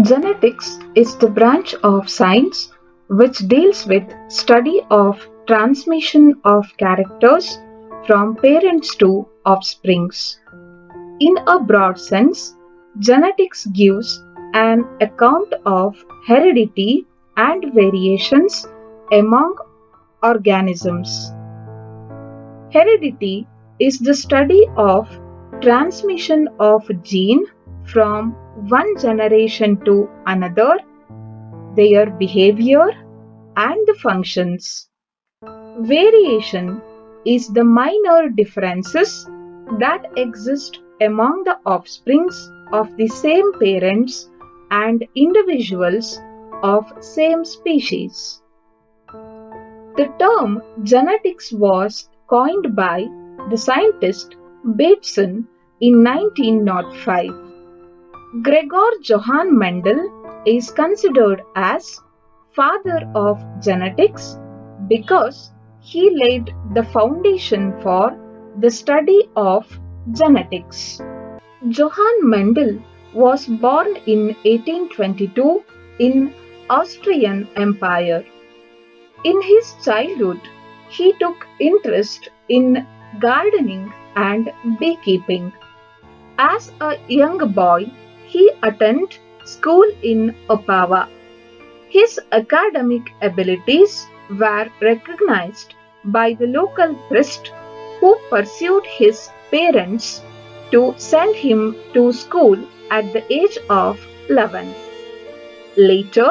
Genetics is the branch of science which deals with study of transmission of characters from parents to offsprings. In a broad sense, genetics gives an account of heredity and variations among organisms. Heredity is the study of transmission of gene from one generation to another, their behavior and the functions. Variation is the minor differences that exist among the offsprings of the same parents and individuals of same species. The term genetics was coined by the scientist Bateson in 1905. Gregor Johann Mendel is considered as father of genetics because he laid the foundation for the study of genetics. Johann Mendel was born in 1822 in Austrian Empire. In his childhood, he took interest in gardening and beekeeping. As a young boy, he attended school in Opava. His academic abilities were recognized by the local priest who pursued his parents to send him to school at the age of 11. Later,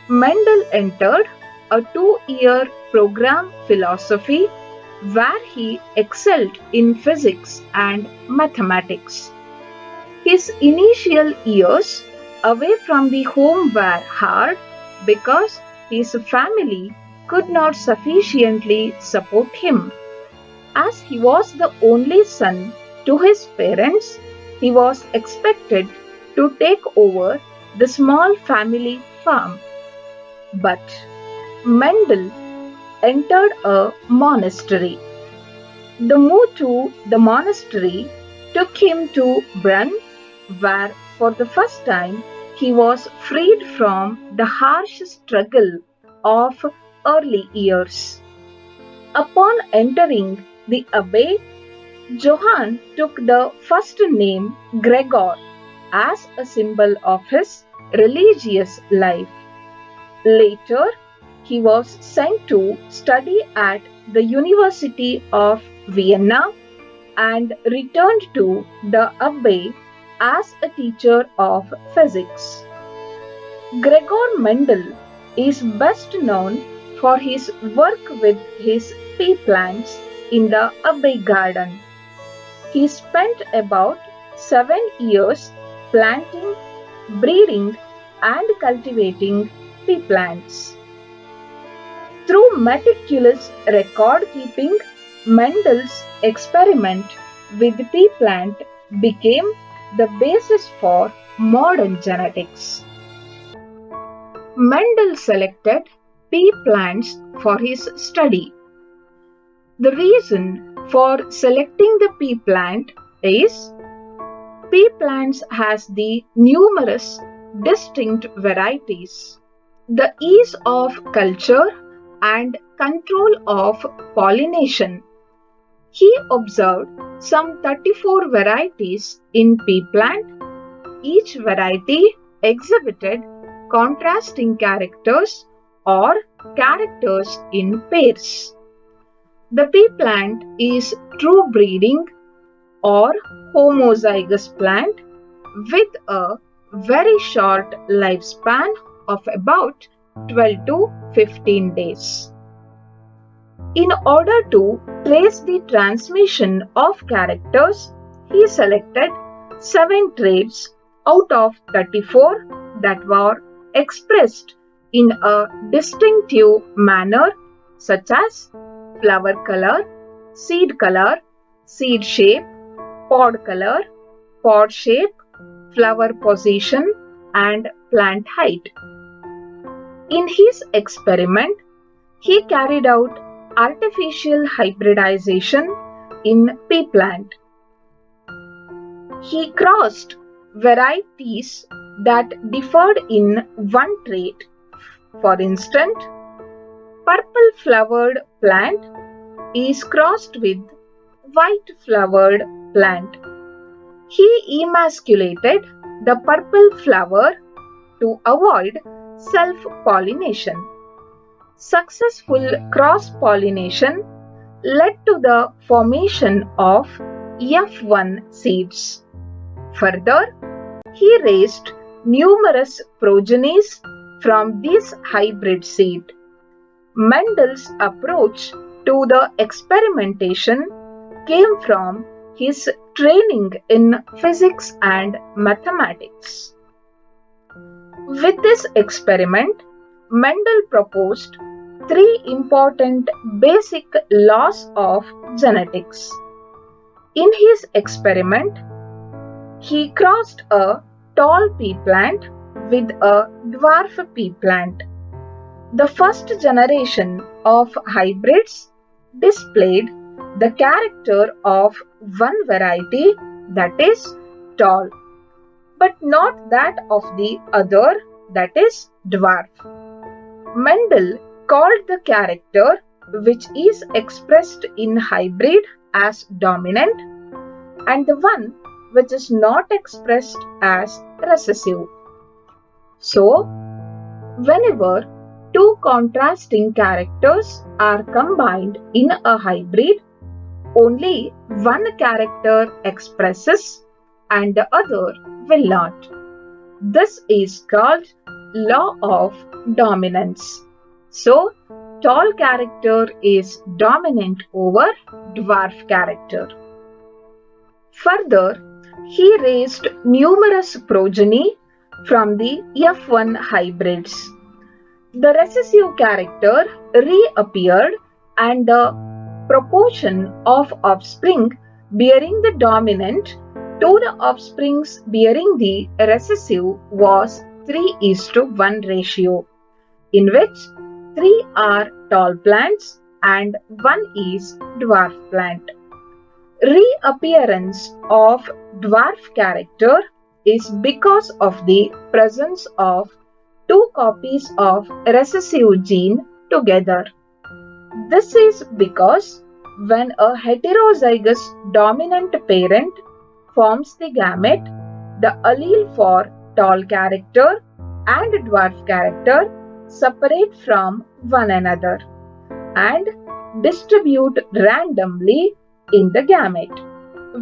Mendel entered a 2-year program philosophy where he excelled in physics and mathematics. His initial years away from the home were hard because his family could not sufficiently support him. As he was the only son to his parents, he was expected to take over the small family farm. But Mendel entered a monastery. The move to the monastery took him to Brunn, where for the first time he was freed from the harsh struggle of early years. Upon entering the abbey, Johann took the first name Gregor as a symbol of his religious life. Later, he was sent to study at the University of Vienna and returned to the abbey as a teacher of physics. Gregor Mendel is best known for his work with his pea plants in the abbey garden. He spent about 7 years planting, breeding, and cultivating pea plants. Through meticulous record keeping, Mendel's experiment with the pea plant became the basis for modern genetics. Mendel selected pea plants for his study. The reason for selecting the pea plant is pea plants has the numerous distinct varieties. The ease of culture and control of pollination. He observed some 34 varieties in pea plant. Each variety exhibited contrasting characters or characters in pairs. The pea plant is true breeding or homozygous plant with a very short lifespan of about 12 to 15 days. In order to trace the transmission of characters, he selected 7 traits out of 34 that were expressed in a distinctive manner such as flower color, seed shape, pod color, pod shape, flower position, and plant height. In his experiment, he carried out artificial hybridization in pea plant. He crossed varieties that differed in one trait. For instance, purple flowered plant is crossed with white flowered plant. He emasculated the purple flower to avoid self-pollination. Successful cross-pollination led to the formation of F1 seeds. Further, he raised numerous progenies from this hybrid seed. Mendel's approach to the experimentation came from his training in physics and mathematics. With this experiment, Mendel proposed three important basic laws of genetics. In his experiment, he crossed a tall pea plant with a dwarf pea plant. The first generation of hybrids displayed the character of one variety, that is tall, but not that of the other, that is dwarf. Mendel called the character which is expressed in hybrid as dominant and the one which is not expressed as recessive. So, whenever two contrasting characters are combined in a hybrid, only one character expresses and the other will not. This is called law of dominance. So, tall character is dominant over dwarf character. Further, he raised numerous progeny from the F1 hybrids. The recessive character reappeared and the proportion of offspring bearing the dominant to the offsprings bearing the recessive was 3:1 ratio, in which 3 are tall plants and 1 is dwarf plant. Reappearance of dwarf character is because of the presence of two copies of recessive gene together. This is because when a heterozygous dominant parent forms the gamete, the allele for tall character and dwarf character separate from one another and distribute randomly in the gamete.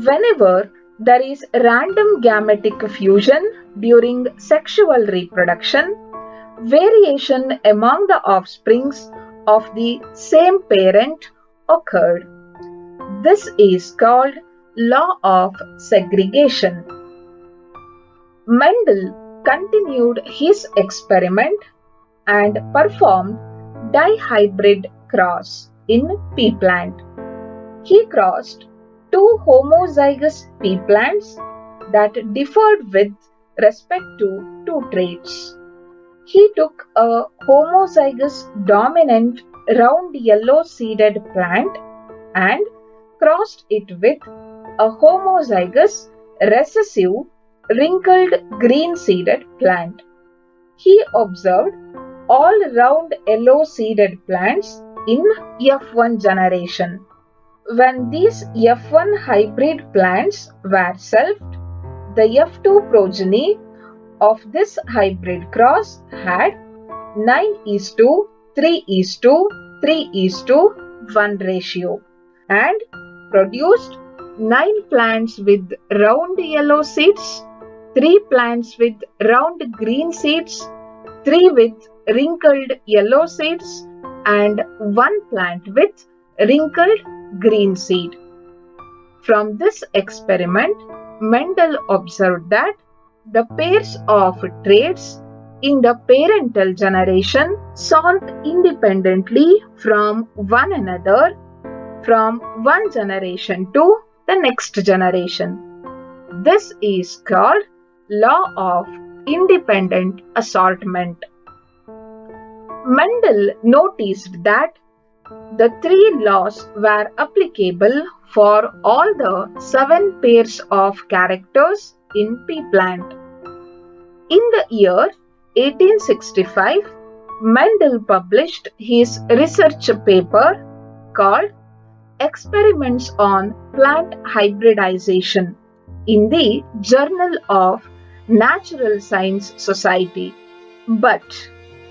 Whenever there is random gametic fusion during sexual reproduction, variation among the offsprings of the same parent occurred. This is called law of segregation. Mendel continued his experiment and performed dihybrid cross in pea plant. He crossed two homozygous pea plants that differed with respect to two traits. He took a homozygous dominant round yellow seeded plant and crossed it with a homozygous recessive wrinkled green seeded plant. He observed all round yellow seeded plants in F1 generation. When these F1 hybrid plants were selfed, the F2 progeny of this hybrid cross had 9:3:3:1 ratio and produced 9 plants with round yellow seeds, 3 plants with round green seeds, 3 with wrinkled yellow seeds, and 1 plant with wrinkled green seed. From this experiment, Mendel observed that the pairs of traits in the parental generation sort independently from one another from one generation to the next generation. This is called law of independent assortment. Mendel noticed that The three laws were applicable for all the 7 pairs of characters in pea plant. In the year 1865, Mendel published his research paper called Experiments on Plant Hybridization in the Journal of Natural Science Society. But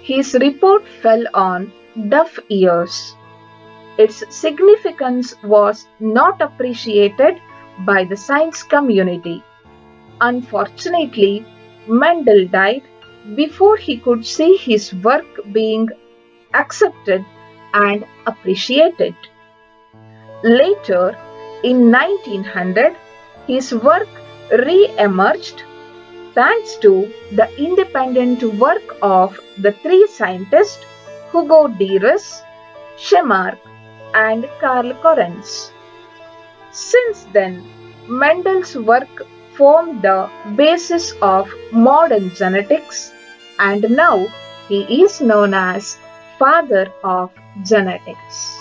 his report fell on deaf ears. Its significance was not appreciated by the science community. Unfortunately, Mendel died before he could see his work being accepted and appreciated. Later, in 1900, his work re-emerged thanks to the independent work of the three scientists Hugo de Vries, Schemark, and Karl Correns. Since then, Mendel's work formed the basis of modern genetics, and now he is known as father of genetics.